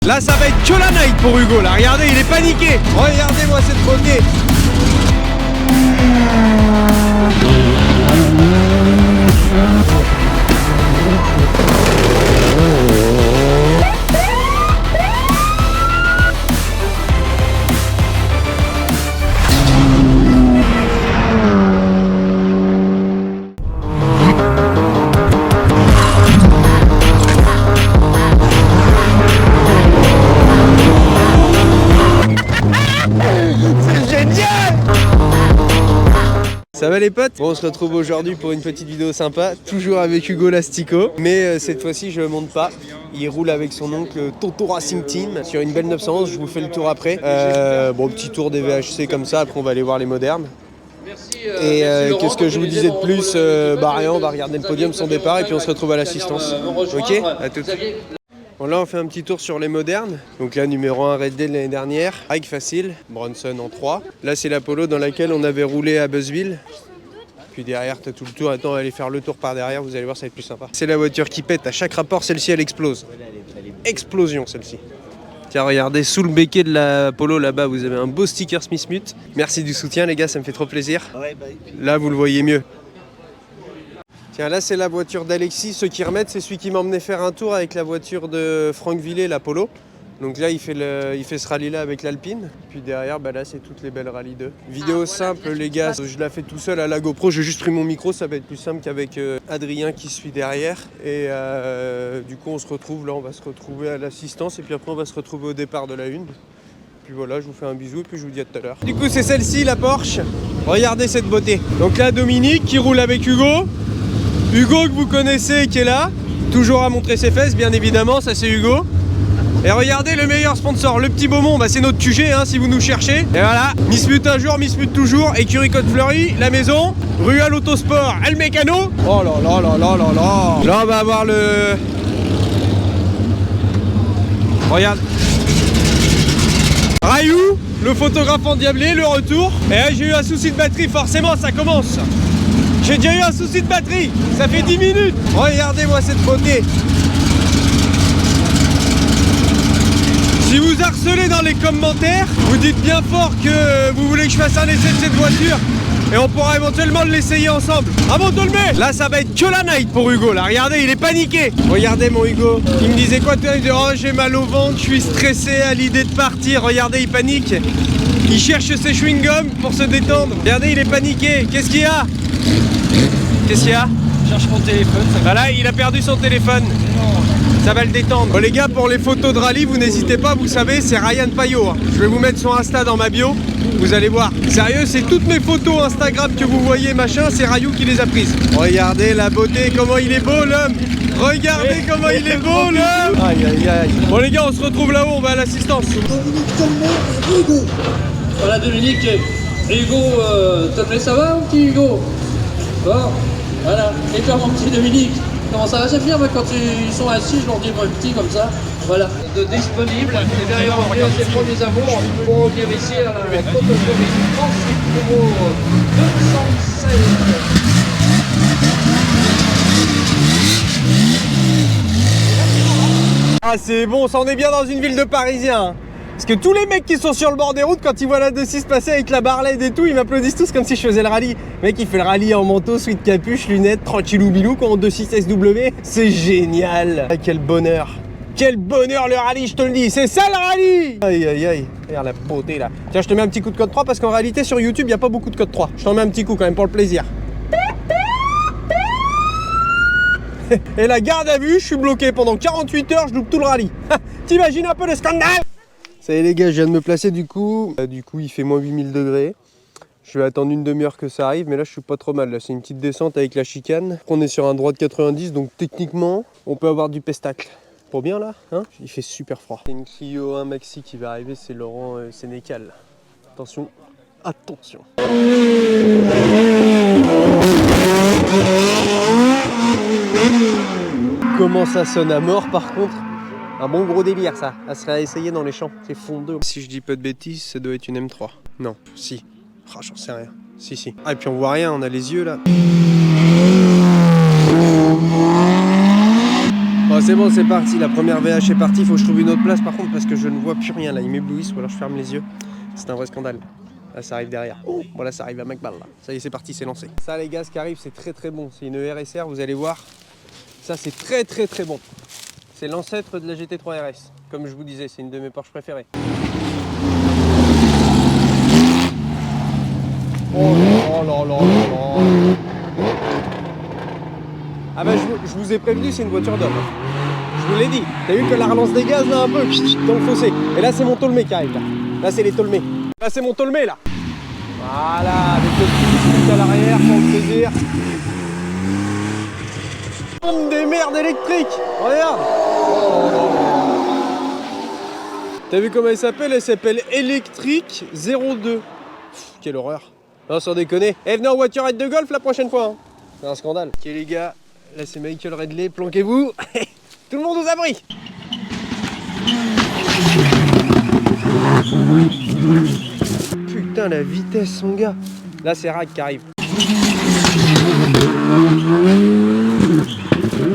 Là ça va être que la night pour Hugo là, regardez il est paniqué. Regardez-moi cette beauté. Ça va les potes? Bon, on se retrouve aujourd'hui pour une petite vidéo sympa, toujours avec Hugo Lastico, mais cette fois-ci je ne monte pas, il roule avec son oncle Toto Racing Team sur une belle 911, je vous fais le tour après. Bon, petit tour des VHC comme ça, après on va aller voir les modernes. Et qu'est-ce que je vous disais de plus? Bah rien, on va regarder le podium, son départ, et puis on se retrouve à l'assistance. Ok? À tout de suite. Bon là on fait un petit tour sur les modernes. Donc là numéro 1 Red Dead l'année dernière, Ike facile, Bronson en 3. Là c'est la Polo dans laquelle on avait roulé à Buzzville. Puis derrière t'as tout le tour, attends allez faire le tour par derrière, vous allez voir ça va être plus sympa. C'est la voiture qui pète, à chaque rapport celle-ci elle explose. Explosion celle-ci. Tiens regardez sous le béquet de la Polo là-bas vous avez un beau sticker Smith Mute. Merci du soutien les gars, ça me fait trop plaisir. Là vous le voyez mieux. Tiens, là c'est la voiture d'Alexis, ceux qui remettent c'est celui qui m'emmenait faire un tour avec la voiture de Franck Villet, la Polo. Donc là il fait ce rallye là avec l'Alpine. Puis derrière bah là c'est toutes les belles rallyes 2. Vidéo simple les gars, je la fais tout seul à la GoPro, j'ai juste pris mon micro, ça va être plus simple qu'avec Adrien qui suit derrière. Et du coup on se retrouve là, on va se retrouver à l'assistance et puis après on va se retrouver au départ de la une. Puis voilà, je vous fais un bisou et puis je vous dis à tout à l'heure. Du coup c'est celle-ci la Porsche, regardez cette beauté. Donc là Dominique qui roule avec Hugo. Hugo que vous connaissez qui est là, toujours à montrer ses fesses bien évidemment, ça c'est Hugo. Et regardez le meilleur sponsor, le petit Beaumont, bah c'est notre QG hein, si vous nous cherchez. Et voilà, Miss Mute un jour, Miss Mute toujours, écurie Côte-Fleury, la maison, rue à l'Autosport, El Mécano. Oh là là là là là là. Là on va avoir le... Regarde. Rayou, le photographe endiablé, le retour. Et là j'ai eu un souci de batterie, forcément ça commence. J'ai déjà eu un souci de batterie, ça fait 10 minutes. Regardez-moi cette beauté. Si vous harcelez dans les commentaires, vous dites bien fort que vous voulez que je fasse un essai de cette voiture et on pourra éventuellement l'essayer ensemble. Ah bon, te le mets. Là ça va être que la night pour Hugo, là regardez il est paniqué. Regardez mon Hugo, il me disait quoi? Il me dit oh j'ai mal au ventre, je suis stressé à l'idée de partir. Regardez il panique, il cherche ses chewing-gums pour se détendre. Regardez il est paniqué, qu'est-ce qu'il y a? Qu'est-ce qu'il y a? Je cherche mon téléphone. Voilà, il a perdu son téléphone. Ça va le détendre. Bon les gars, pour les photos de rallye, vous n'hésitez pas, vous savez, c'est Ryan Payot. Hein. Je vais vous mettre son Insta dans ma bio, vous allez voir. Sérieux, c'est toutes mes photos Instagram que vous voyez, machin, c'est Rayou qui les a prises. Regardez la beauté, comment il est beau l'homme. Regardez comment il est beau l'homme. Aïe aïe aïe. Bon les gars, on se retrouve là-haut, on va à l'assistance. Voilà Dominique. Hugo, te plaît, ça va mon petit Hugo? Bon, voilà. Et toi mon petit Dominique, comment ça va? J'aime bien moi, quand ils sont assis, je leur dis mon petit comme ça. Voilà. De disponible. Et derrière on vient ces premiers amours pour revenir ici à la Côte-Fleury. Ensuite numéro 216. Ah c'est bon, ça en est bien dans une ville de Parisiens. Parce que tous les mecs qui sont sur le bord des routes, quand ils voient la 2.6 passer avec la barlette et tout, ils m'applaudissent tous comme si je faisais le rallye. Le mec il fait le rallye en manteau, sweat capuche, lunettes, tranquillou bilou, en 2.6 SW. C'est génial. Ah, quel bonheur. Quel bonheur le rallye, je te le dis. C'est ça le rallye. Aïe aïe aïe. Regarde la beauté là. Tiens, je te mets un petit coup de code 3 parce qu'en réalité sur YouTube, il n'y a pas beaucoup de code 3. Je t'en mets un petit coup quand même pour le plaisir. Et la garde à vue, je suis bloqué pendant 48 heures, je loupe tout le rallye. T'imagines un peu le scandale? Ça y est les gars, je viens de me placer du coup. Il fait moins 8000 degrés. Je vais attendre une demi-heure que ça arrive, mais là je suis pas trop mal. Là c'est une petite descente avec la chicane. On est sur un droit de 90, donc techniquement on peut avoir du pestacle. Pour bien là, hein? Il fait super froid. C'est une Clio 1 Maxi qui va arriver, c'est Laurent Sénécal. Attention, attention. Comment ça sonne à mort par contre? Un bon gros délire ça, ça serait à essayer dans les champs, c'est fondeux. Si je dis pas de bêtises, ça doit être une M3. Non, si. Ah, j'en sais rien. Si. Ah et puis on voit rien, on a les yeux là. Bon, c'est bon, c'est parti. La première VH est partie. Faut que je trouve une autre place par contre parce que je ne vois plus rien là. Ils m'éblouissent ou alors je ferme les yeux. C'est un vrai scandale. Là, ça arrive derrière. Oh, voilà, ça arrive à McBall là. Ça y est, c'est parti, c'est lancé. Ça, les gars, ce qui arrive, c'est très très bon. C'est une RSR, vous allez voir. Ça, c'est très très très bon. C'est l'ancêtre de la GT3 RS. Comme je vous disais, c'est une de mes Porsche préférées. Oh là là là là. Ah bah je vous ai prévenu, c'est une voiture d'homme. Je vous l'ai dit. T'as vu que la relance des gaz là un peu dans le fossé. Et là c'est mon Tolmé qui arrive là. Là c'est les Tolmé. Là c'est mon Tolmé là. Voilà, avec le petit truc à l'arrière pour le plaisir. Des merdes électriques. Regarde. T'as vu comment elle s'appelle? Elle s'appelle Electric 02. Pff, quelle horreur. Non, sans déconner. Eh, venez en voiturette de golf la prochaine fois. Hein. C'est un scandale. Ok les gars, là c'est Michael Redley. Planquez-vous. Tout le monde aux abris. Putain la vitesse mon gars. Là c'est Rag qui arrive.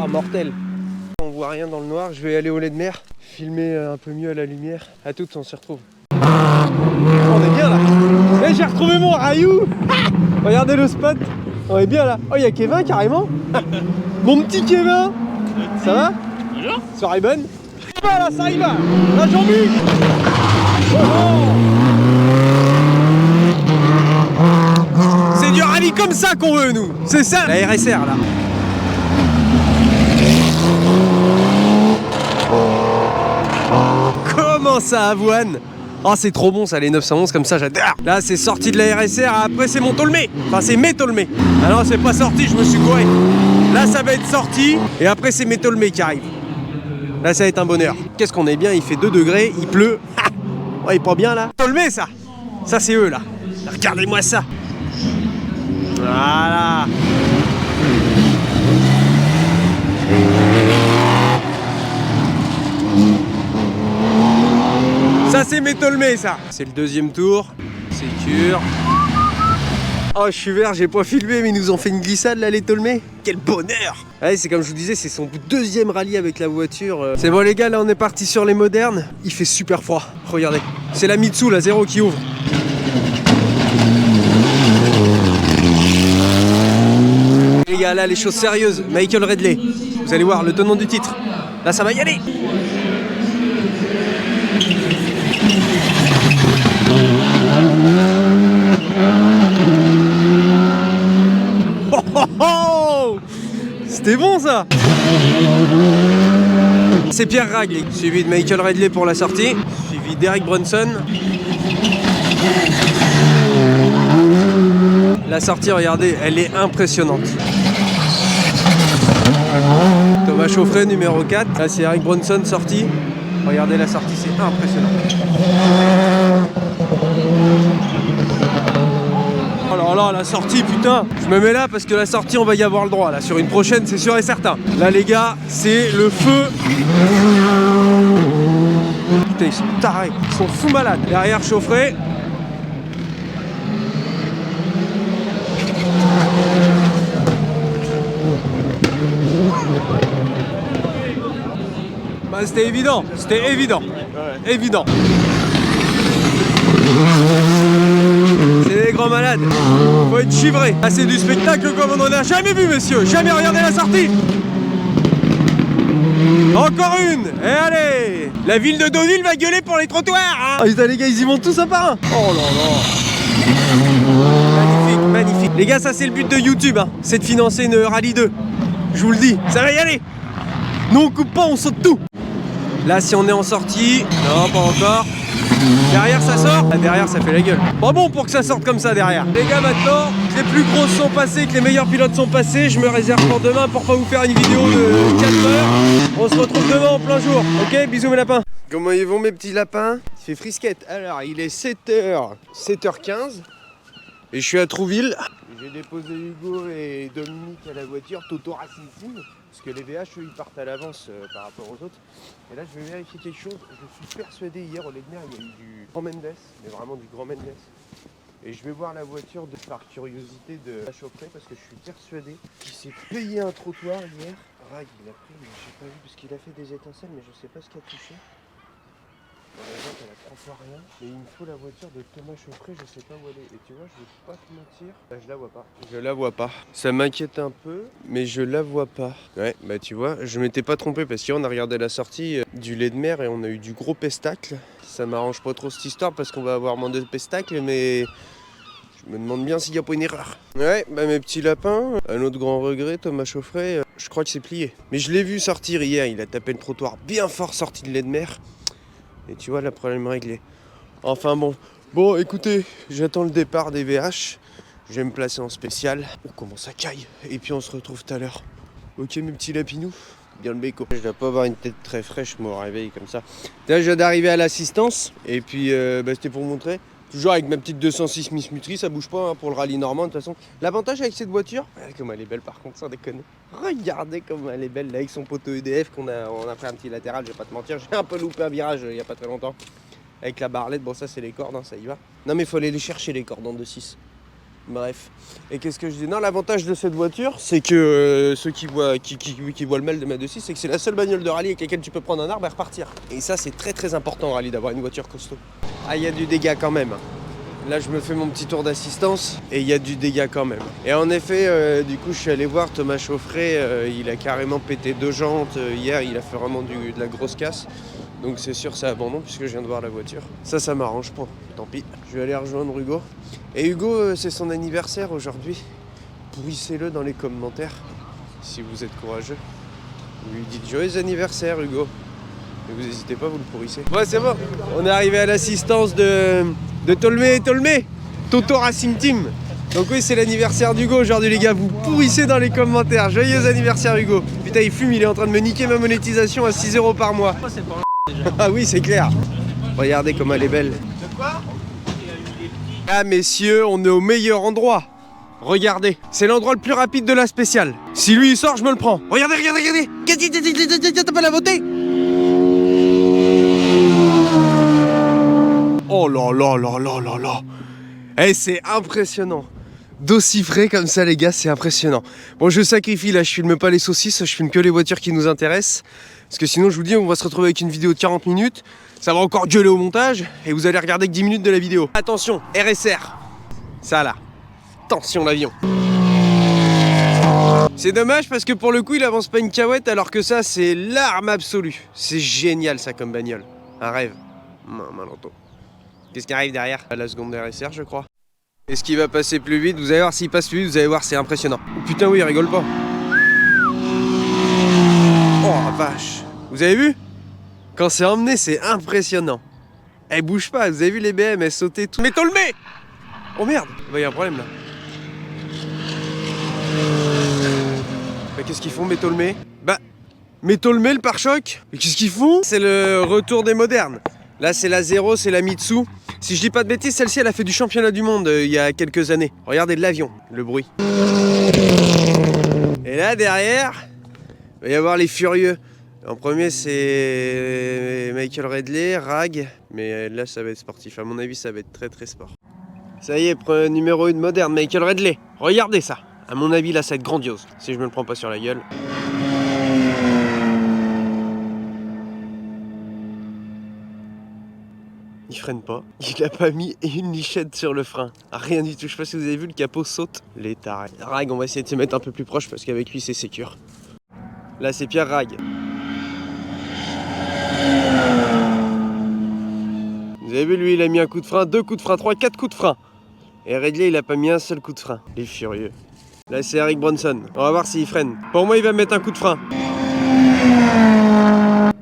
Ah mortel. On voit rien dans le noir, je vais aller au lait de mer. Filmer un peu mieux à la lumière. À toutes on se retrouve. On est bien là. Et j'ai retrouvé mon Rayou. Regardez le spot. On est bien là. Oh il y a Kevin carrément. Mon petit Kevin. Ça va? Bonjour. Soirée bonne. Voilà ça y va. La Jean-Luc. C'est du rallye comme ça qu'on veut nous. C'est ça la RSR là. Comment ça avoine? Oh c'est trop bon ça les 911 comme ça j'adore. Là c'est sorti de la RSR, après c'est mon Tolmé. Enfin c'est mes Tolmé. Ah non c'est pas sorti, je me suis gouré. Là ça va être sorti et après c'est mes Tolmé qui arrivent. Là ça va être un bonheur. Qu'est-ce qu'on est bien, il fait 2 degrés, il pleut. Ah ouais il est pas bien là. Tolmé ça. Ça c'est eux là. Regardez-moi ça. Voilà. Ça c'est mes Tolmé ça. C'est le deuxième tour. Sécure. Oh je suis vert, j'ai pas filmé mais ils nous ont fait une glissade là les Tolmé. Quel bonheur. Ouais, c'est comme je vous disais, c'est son deuxième rallye avec la voiture. C'est bon les gars, là on est parti sur les modernes. Il fait super froid, regardez. C'est la Mitsu, la 0 qui ouvre. Les gars, là les choses sérieuses. Michael Redley. Vous allez voir le tenant du titre. Là ça va y aller. Oh, oh, oh, c'était bon ça. C'est Pierre Rag, suivi de Michael Redley pour la sortie, suivi d'Eric Brunson. La sortie, regardez, elle est impressionnante. Thomas Chauffret, numéro 4. Là c'est Eric Brunson sorti. Regardez la sortie, c'est impressionnant. Oh là là, la sortie, putain. Je me mets là parce que la sortie, on va y avoir le droit. Là, sur une prochaine, c'est sûr et certain. Là, les gars, c'est le feu. Putain, ils sont tarés. Ils sont fous malades. Derrière, Chauffret. Bah, c'était évident. C'était évident. Ouais. Évident. C'est des grands malades. Faut être chivré. Ah, c'est du spectacle comme on en a jamais vu, messieurs. Jamais regardé la sortie. Encore une. Et allez. La ville de Deauville va gueuler pour les trottoirs. Hein. Oh, putain, les gars, ils y montent tous un par un. Oh là là. Magnifique, magnifique. Les gars, ça c'est le but de YouTube. Hein. C'est de financer une Rallye 2. Je vous le dis. Ça va y aller. Nous, on coupe pas, on saute tout. Là, si on est en sortie. Non, pas encore. Derrière ça sort, derrière ça fait la gueule. Pas bon pour que ça sorte comme ça derrière. Les gars maintenant, que les plus grosses sont passées, que les meilleurs pilotes sont passés, je me réserve pour demain pour pas vous faire une vidéo de 4 heures. On se retrouve demain en plein jour. Ok, bisous mes lapins. Comment ils vont mes petits lapins? Il fait frisquette. Alors il est 7h15 et je suis à Trouville. J'ai déposé Hugo et Dominique à la voiture, Toto Racing Team. Parce que les VH, eux, ils partent à l'avance par rapport aux autres. Et là, je vais vérifier quelque chose. Je suis persuadé, hier au Legner, il y a eu du Grand Mendes, mais vraiment du Grand Mendes. Et je vais voir la voiture par curiosité de la Chauffret, parce que je suis persuadé qu'il s'est payé un trottoir hier Rag, il a pris, mais j'ai pas vu parce qu'il a fait des étincelles, mais je sais pas ce qu'il a touché. La boîte, elle a 3 fois rien. Et il me faut la voiture de Thomas Chauffret, je sais pas où elle est. Et tu vois, je vais pas te mentir. Bah, je la vois pas. Je la vois pas. Ça m'inquiète un peu, mais je la vois pas. Ouais, bah tu vois, je m'étais pas trompé parce qu'hier on a regardé la sortie du lait de mer et on a eu du gros pestacle. Ça m'arrange pas trop cette histoire parce qu'on va avoir moins de pestacle, mais je me demande bien s'il n'y a pas une erreur. Ouais, bah mes petits lapins, un autre grand regret, Thomas Chauffret, je crois que c'est plié. Mais je l'ai vu sortir hier, il a tapé le trottoir bien fort sorti de lait de mer. Et tu vois, le problème réglé. Enfin bon. Bon, écoutez, j'attends le départ des VH. Je vais me placer en spécial. Oh, comment ça caille. Et puis on se retrouve tout à l'heure. Ok, mes petits lapinous. Bien le béco. Je dois pas avoir une tête très fraîche, moi, au réveil comme ça. Là, je viens d'arriver à l'assistance. Et puis, c'était pour montrer. Toujours avec ma petite 206 Miss Mutri, ça bouge pas hein, pour le rallye normand de toute façon. L'avantage avec cette voiture, regardez comme elle est belle par contre, sans déconner. Regardez comme elle est belle là, avec son poteau EDF on a pris un petit latéral, je vais pas te mentir. J'ai un peu loupé un virage il y a pas très longtemps. Avec la barlette, bon ça c'est les cordes, hein, ça y va. Non mais il faut aller les chercher les cordes en 2.6. Bref. Et qu'est-ce que je dis? Non, l'avantage de cette voiture, c'est que ceux qui voient le mail de ma 2.6, c'est que c'est la seule bagnole de rallye avec laquelle tu peux prendre un arbre et repartir. Et ça c'est très très important en rallye d'avoir une voiture costaud. Ah, il y a du dégât quand même. Là, je me fais mon petit tour d'assistance et il y a du dégât quand même. Et en effet, du coup, je suis allé voir Thomas Chauffret. Il a carrément pété 2 jantes. Hier, il a fait vraiment de la grosse casse. Donc c'est sûr, c'est abandon puisque je viens de voir la voiture. Ça m'arrange pas. Tant pis. Je vais aller rejoindre Hugo. Et Hugo, c'est son anniversaire aujourd'hui. Pourrissez-le dans les commentaires si vous êtes courageux. Vous lui dites joyeux anniversaire, Hugo. Et vous n'hésitez pas, vous le pourrissez. Ouais, c'est bon. On est arrivé à l'assistance de Tolmé, Toto Racing Team. Donc oui, c'est l'anniversaire d'Hugo aujourd'hui, les gars. Vous pourrissez dans les commentaires. Joyeux anniversaire, Hugo. Putain, il fume, il est en train de me niquer ma monétisation à 6 € par mois. Ah oui, c'est clair. Regardez comme elle est belle. De quoi? Ah, messieurs, on est au meilleur endroit. Regardez, c'est l'endroit le plus rapide de la spéciale. Si lui il sort, je me le prends. Regardez. T'as pas la beauté? Oh là là. Eh, c'est impressionnant. D'aussi frais comme ça, les gars, c'est impressionnant. Bon, je sacrifie, là, je filme pas les saucisses, je filme que les voitures qui nous intéressent. Parce que sinon, je vous dis, on va se retrouver avec une vidéo de 40 minutes. Ça va encore gueuler au montage. Et vous allez regarder que 10 minutes de la vidéo. Attention, RSR. Ça, là. Attention, l'avion. C'est dommage parce que pour le coup, il avance pas une cahuète, alors que ça, c'est l'arme absolue. C'est génial, ça, comme bagnole. Un rêve. Malanto. Qu'est-ce qui arrive derrière? À la seconde RSR, je crois. Est-ce qu'il va passer plus vite? Vous allez voir, s'il passe plus vite, vous allez voir, c'est impressionnant. Oh, putain, oui, il rigole pas. Oh la vache. Vous avez vu? Quand c'est emmené, c'est impressionnant. Elle bouge pas, vous avez vu les BM, elles sautaient tout. Mais Tolmé! Oh merde! Il y a un problème là. Bah, qu'est-ce qu'ils font, Tolmé? Bah, Tolmé, le pare-choc? Mais qu'est-ce qu'ils font? C'est le retour des modernes. Là, c'est la 0, c'est la Mitsu. Si je dis pas de bêtises, celle-ci, elle a fait du championnat du monde il y a quelques années. Regardez de l'avion, le bruit. Et là, derrière, il va y avoir les furieux. En premier, c'est Michael Redley, Rag. Mais là, ça va être sportif. À mon avis, ça va être très très sport. Ça y est, numéro 1 moderne, Michael Redley. Regardez ça. À mon avis, là, ça va être grandiose. Si je me le prends pas sur la gueule. Il freine pas. Il a pas mis une lichette sur le frein. Rien du tout. Je sais pas si vous avez vu, le capot saute. Les tarés. Rag, on va essayer de se mettre un peu plus proche parce qu'avec lui, c'est sécure. Là, c'est Pierre Rag. Vous avez vu, lui, il a mis un coup de frein, 2 coups de frein, 3, 4 coups de frein. Et Redley, il a pas mis un seul coup de frein. Il est furieux. Là, c'est Eric Bronson. On va voir s'il freine. Pour moi, il va mettre un coup de frein.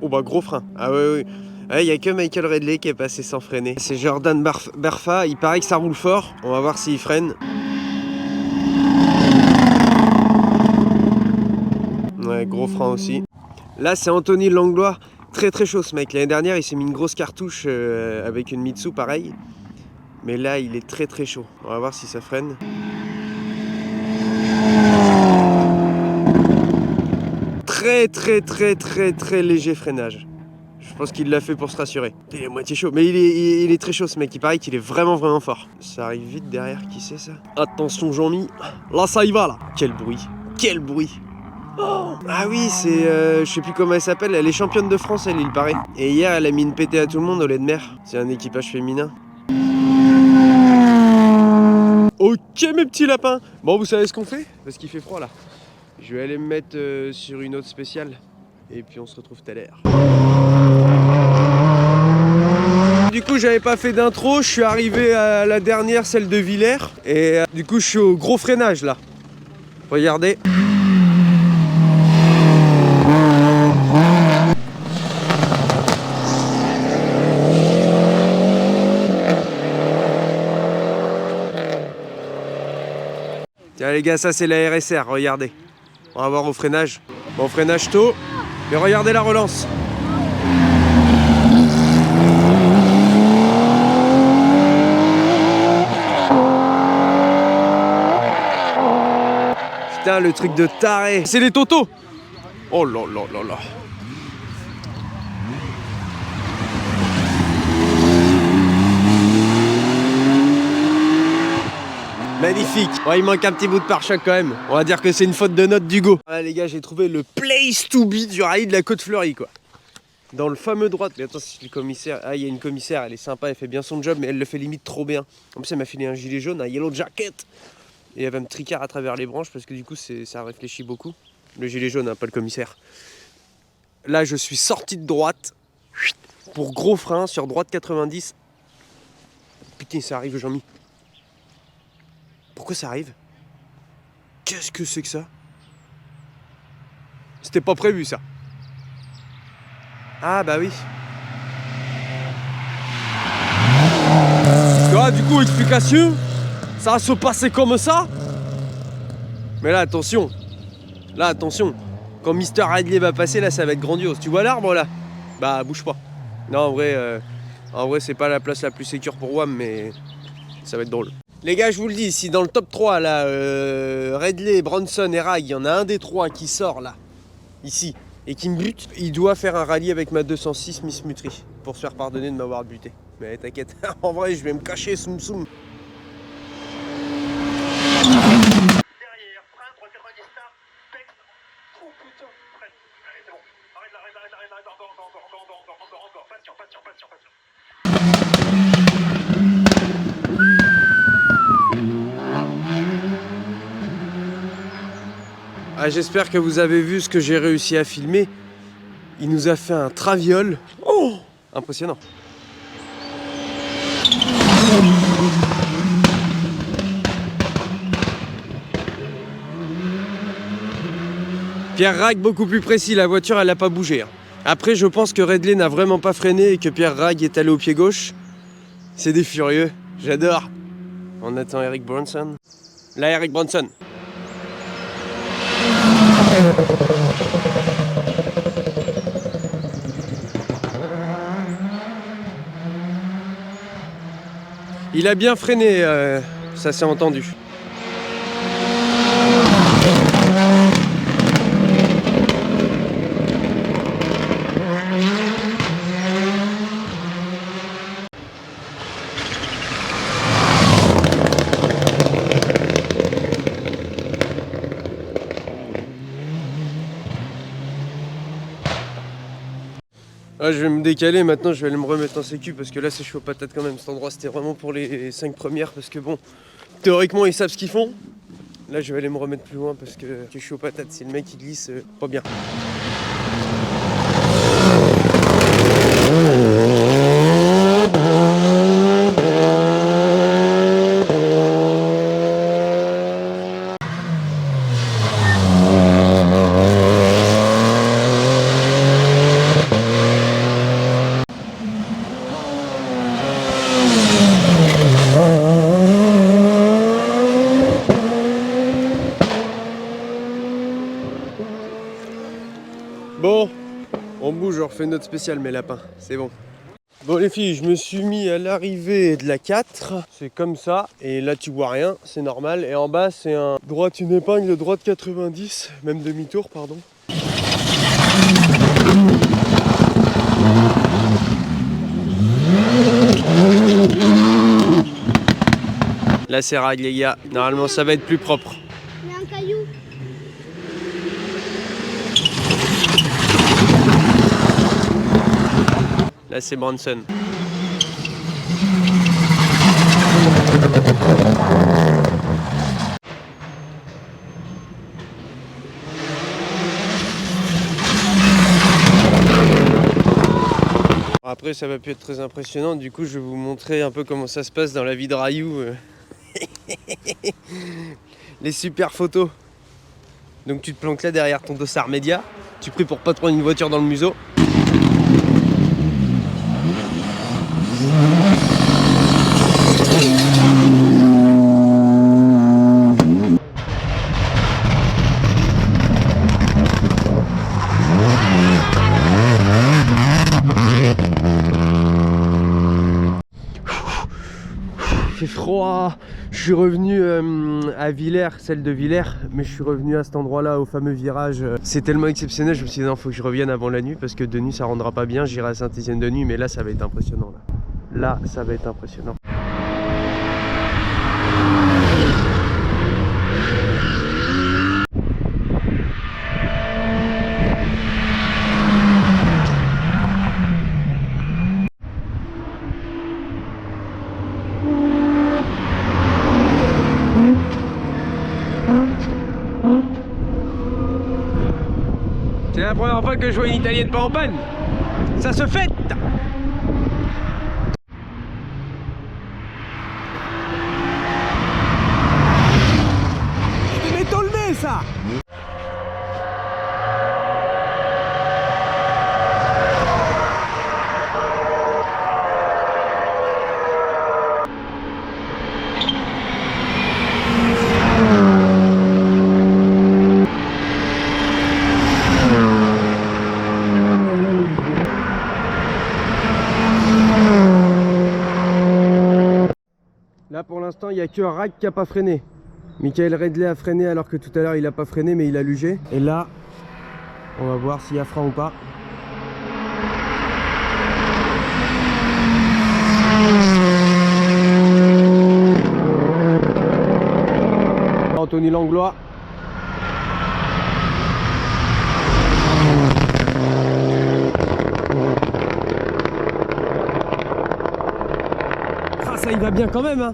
Oh, bah, gros frein. Ah, oui. Il n'y a que Michael Redley qui est passé sans freiner. C'est Jordan Barfa, il paraît que ça roule fort. On va voir s'il freine. Ouais, gros frein aussi. Là, c'est Anthony Langlois. Très très chaud ce mec. L'année dernière, il s'est mis une grosse cartouche avec une Mitsu pareil. Mais là, il est très très chaud. On va voir si ça freine. Très léger freinage. Je pense qu'il l'a fait pour se rassurer. Il est à moitié chaud, mais il est très chaud ce mec, il paraît qu'il est vraiment fort. Ça arrive vite derrière, qui c'est ça? Attention Jean-Mi, là ça y va là. Quel bruit. Oh, Ah oui, c'est... je sais plus comment elle s'appelle. Elle est championne de France, elle, il paraît. Et hier, elle a mis une pétée à tout le monde au lait de mer. C'est un équipage féminin. Ok, mes petits lapins. Bon, vous savez ce qu'on fait? Parce qu'il fait froid, là. Je vais aller me mettre sur une autre spéciale. Et puis, on se retrouve tout à l'heure. Du coup, j'avais pas fait d'intro. Je suis arrivé à la dernière, celle de Villers. Et du coup, je suis au gros freinage, là. Regardez. Tiens les gars, ça c'est la RSR, regardez. On va voir au freinage. Bon, freinage tôt, mais regardez la relance. Putain, le truc de taré. C'est les totos. Oh là là là là. Magnifique. Ouais, il manque un petit bout de pare-choc quand même. On va dire que c'est une faute de note d'Hugo. Voilà les gars, j'ai trouvé le place to be du rallye de la Côte-Fleurie quoi. Dans le fameux droite. Mais attends, c'est le commissaire. Ah, il y a une commissaire, elle est sympa, elle fait bien son job, mais elle le fait limite trop bien. En plus, elle m'a filé un gilet jaune, un yellow jacket. Et elle va me triquer à travers les branches parce que du coup, ça réfléchit beaucoup. Le gilet jaune, hein, pas le commissaire. Là, je suis sorti de droite. Pour gros frein sur droite 90. Putain, ça arrive, Jean-Mi. Pourquoi ça arrive? Qu'est-ce que c'est que ça? C'était pas prévu ça. Ah bah oui. Ah, du coup, explication. Ça va se passer comme ça. Mais là, attention. Là, attention. Quand Mister Ridley va passer, là, ça va être grandiose. Tu vois l'arbre là? Bah, bouge pas. Non, en vrai, c'est pas la place la plus sécure pour WAM, mais ça va être drôle. Les gars, je vous le dis, si dans le top 3, là, Ridley, Bronson et Rag, il y en a un des trois qui sort, là, ici, et qui me bute, il doit faire un rallye avec ma 206 Miss Mutri, pour se faire pardonner de m'avoir buté. Mais t'inquiète, en vrai, je vais me cacher, soum soum. Ah, j'espère que vous avez vu ce que j'ai réussi à filmer. Il nous a fait un traviole. Oh, impressionnant. Pierre Rag beaucoup plus précis, la voiture elle n'a pas bougé. Hein. Après je pense que Ridley n'a vraiment pas freiné et que Pierre Rag est allé au pied gauche. C'est des furieux, j'adore. On attend Eric Bronson. Là Eric Bronson. Il a bien freiné, ça s'est entendu. Ah, je vais me décaler maintenant, je vais aller me remettre en sécu parce que là c'est chaud patate quand même. Cet endroit c'était vraiment pour les 5 premières parce que bon, théoriquement ils savent ce qu'ils font. Là je vais aller me remettre plus loin parce que je suis chaud patate. Si le mec il glisse, pas bien. Bon, on bouge, on refait notre spécial mes lapins, c'est bon. Bon les filles, je me suis mis à l'arrivée de la 4, c'est comme ça, et là tu vois rien, c'est normal, et en bas c'est un droite une épingle, droite 90, même demi-tour pardon. Là c'est Rag les gars, normalement ça va être plus propre. Il y a un caillou. Là c'est Branson. Après ça va plus être très impressionnant, du coup je vais vous montrer un peu comment ça se passe dans la vie de Rayou. Les super photos. Donc tu te planques là derrière ton dossard média, tu pries pour pas te prendre une voiture dans le museau. Il fait froid. Je suis revenu à Villers, celle de Villers, mais je suis revenu à cet endroit là au fameux virage. C'est tellement exceptionnel, je me suis dit non, faut que je revienne avant la nuit parce que de nuit ça rendra pas bien. J'irai à Saint-Étienne de nuit, mais là ça va être impressionnant. Là ça va être impressionnant. C'est la première fois que je vois une italienne pas en panne. Ça se fête. C'est Tolmé ça. Là pour l'instant il n'y a que Rack qui n'a pas freiné. Michael Redley a freiné alors que tout à l'heure il n'a pas freiné mais il a lugé. Et là on va voir s'il y a frein ou pas. Anthony Langlois. Ça il va bien quand même hein.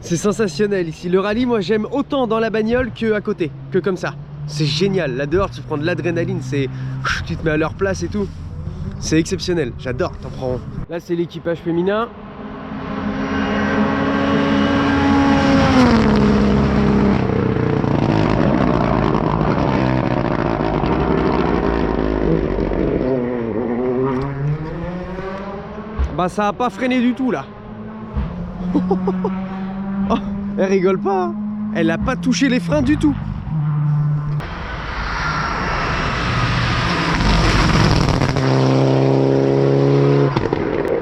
C'est sensationnel ici. Le rallye moi j'aime autant dans la bagnole que à côté, que comme ça. C'est génial, là dehors tu prends de l'adrénaline, c'est tu te mets à leur place et tout. C'est exceptionnel, j'adore, t'en prends. Là c'est l'équipage féminin. Bah ça a pas freiné du tout là. Oh, elle rigole pas hein. Elle a pas touché les freins du tout.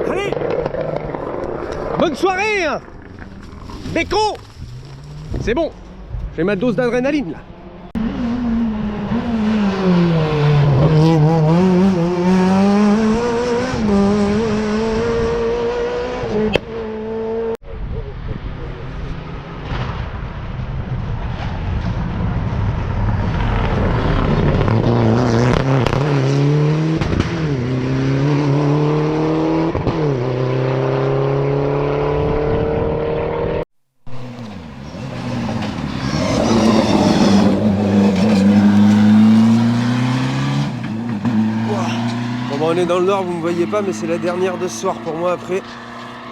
Allez, bonne soirée hein. Bécro. C'est bon, j'ai ma dose d'adrénaline là. On est dans le nord, vous me voyez pas, mais c'est la dernière de ce soir pour moi. Après,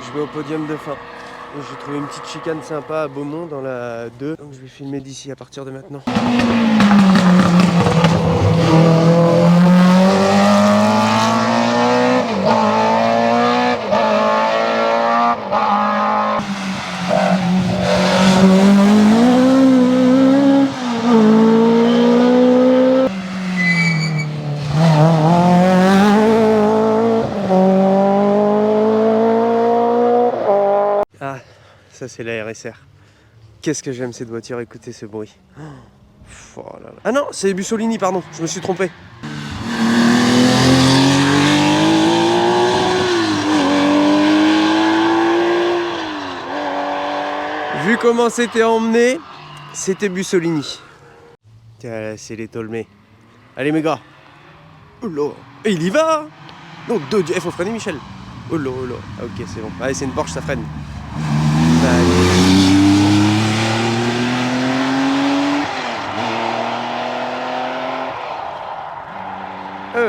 je vais au podium de fin. J'ai trouvé une petite chicane sympa à Beaumont dans la 2. Donc je vais filmer d'ici à partir de maintenant. Ça c'est la RSR. Qu'est-ce que j'aime cette voiture, écoutez ce bruit. Oh là là. Ah non, c'est Bussolini, pardon, je me suis trompé. Vu comment c'était emmené, c'était Bussolini. C'est les Tolmé. Allez mes gars. Oh là. Et il y va. Non, faut freiner Michel. Oh là, oh là. Ah, ok, c'est bon. Allez, c'est une Porsche, ça freine.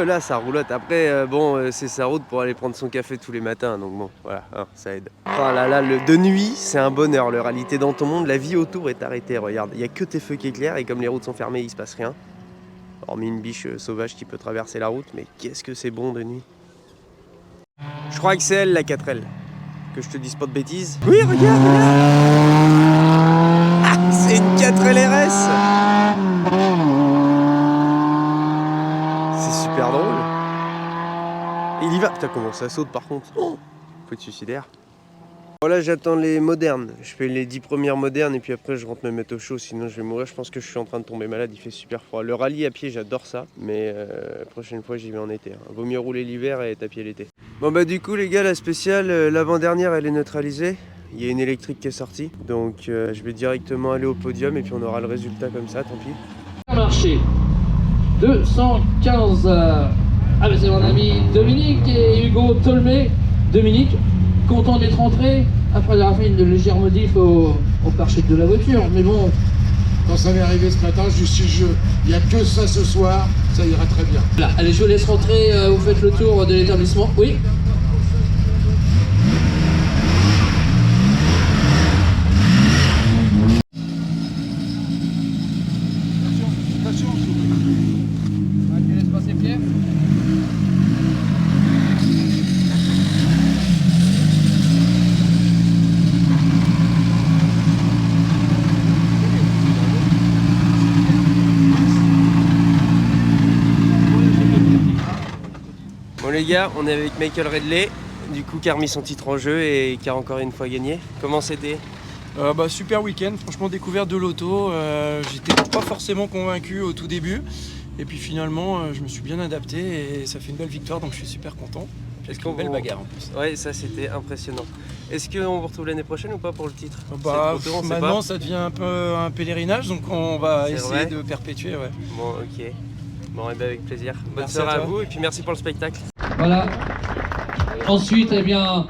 Là, ça roulotte. Après, c'est sa route pour aller prendre son café tous les matins. Donc bon, voilà, hein, ça aide. Oh là là, de nuit, c'est un bonheur. Le rallye, t'es dans ton monde, la vie autour est arrêtée. Regarde, il n'y a que tes feux qui éclairent et comme les routes sont fermées, il se passe rien. Hormis une biche sauvage qui peut traverser la route, mais qu'est-ce que c'est bon de nuit. Je crois que c'est elle, la 4L. Que je te dise pas de bêtises. Oui, regarde, ah, c'est une 4L RS. C'est super drôle. Il y va. Putain, comment ça saute par contre. Oh, faut être suicidaire. Voilà, j'attends les modernes. Je fais les 10 premières modernes et puis après je rentre me mettre au chaud, sinon je vais mourir. Je pense que je suis en train de tomber malade, il fait super froid. Le rallye à pied, j'adore ça, mais la prochaine fois j'y vais en été. Vaut mieux rouler l'hiver et être à pied l'été. Bon bah du coup les gars, la spéciale, l'avant-dernière elle est neutralisée. Il y a une électrique qui est sortie, donc je vais directement aller au podium et puis on aura le résultat comme ça, tant pis. Marché 215. Ah ben c'est mon ami Dominique et Hugo Tolmé. Dominique, content d'être rentré après avoir fait une légère modif au pare-choc de la voiture, mais bon. Quand ça m'est arrivé ce matin, je suis il n'y a que ça ce soir, ça ira très bien. Voilà, allez, je vous laisse rentrer, vous faites le tour de l'établissement. Oui. Attention. Tu laisses passer Pierre. Bon les gars, on est avec Michael Redley, du coup qui a remis son titre en jeu et qui a encore une fois gagné. Comment c'était? Super week-end, franchement découverte de l'auto, j'étais pas forcément convaincu au tout début et puis finalement je me suis bien adapté et ça fait une belle victoire donc je suis super content. Est-ce une belle bagarre en plus. Ouais, ça c'était impressionnant. Est-ce qu'on vous retrouve l'année prochaine ou pas pour le titre? Maintenant ça devient un peu un pèlerinage donc on va essayer de perpétuer. Ouais. Bon ok, bon et ben avec plaisir. Bonne soirée à vous et puis merci pour le spectacle. Voilà. Ensuite, eh bien,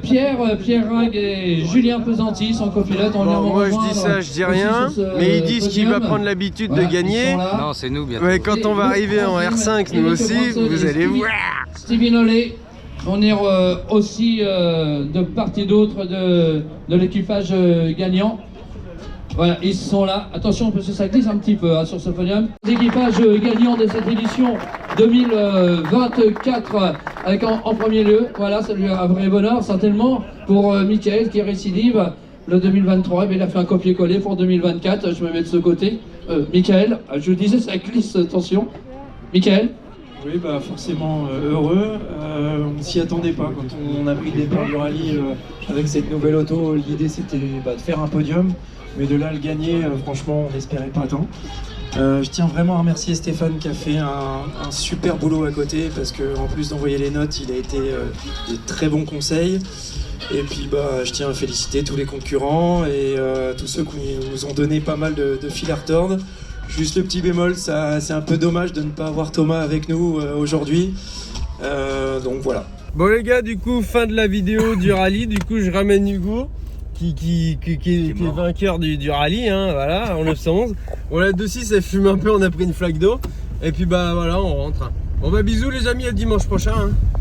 Pierre Rague et Julien Pesanti sont copilotes. Moi je dis ça, je dis rien, mais ils disent qu'il va prendre l'habitude de gagner. Non, c'est nous bientôt. Ouais, quand on va arriver en R5, nous aussi, vous allez voir. Stevie Nollet, on est aussi de part et d'autre de l'équipage gagnant. Voilà, ils sont là. Attention parce que ça glisse un petit peu sur ce podium. L'équipage gagnant de cette édition 2024 avec en premier lieu. Voilà, ça lui a un vrai bonheur certainement pour Michael qui récidive le 2023. Mais il a fait un copier-coller pour 2024. Je me mets de ce côté. Michael, je vous disais ça glisse, attention. Michael. Oui, bah forcément heureux. On ne s'y attendait pas quand on a pris le départ du rallye avec cette nouvelle auto. L'idée c'était de faire un podium. Mais de là le gagner, franchement, on n'espérait pas tant. Je tiens vraiment à remercier Stéphane qui a fait un super boulot à côté parce qu'en plus d'envoyer les notes, il a été des très bons conseils. Et puis je tiens à féliciter tous les concurrents et tous ceux qui nous ont donné pas mal de fil à retordre. Juste le petit bémol, c'est un peu dommage de ne pas avoir Thomas avec nous aujourd'hui. Donc voilà. Bon les gars, du coup, fin de la vidéo du rallye. Du coup, je ramène Hugo. Qui est vainqueur du rallye, hein, voilà, en 911. On l'a dessus, ça fume un peu, on a pris une flaque d'eau. Et puis voilà, on rentre. Bon bisous les amis, à dimanche prochain. Hein.